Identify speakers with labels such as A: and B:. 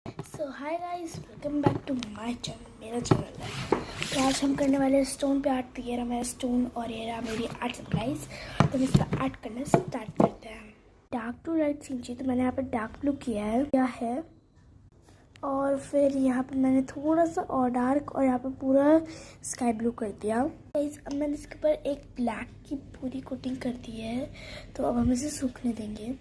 A: So hi guys, welcome back to my channel. मेरा channel है तो आज हम करने वाले हैं स्टोन पे आर्ट। ये रहा मेरा स्टोन और ये रहा मेरी आर्ट सप्लाइज। तो हम इसका आर्ट करना स्टार्ट करते हैं। डार्क टू लाइट सीन चाहिए तो मैंने यहाँ पे डार्क ब्लू किया है और फिर यहाँ पे मैंने थोड़ा सा और डार्क और यहाँ पे पूरा स्काई ब्लू कर दिया। गाइस अब मैंने इसके ऊपर एक ब्लैक की पूरी कोटिंग कर दी है, तो अब हम इसे सूखने देंगे।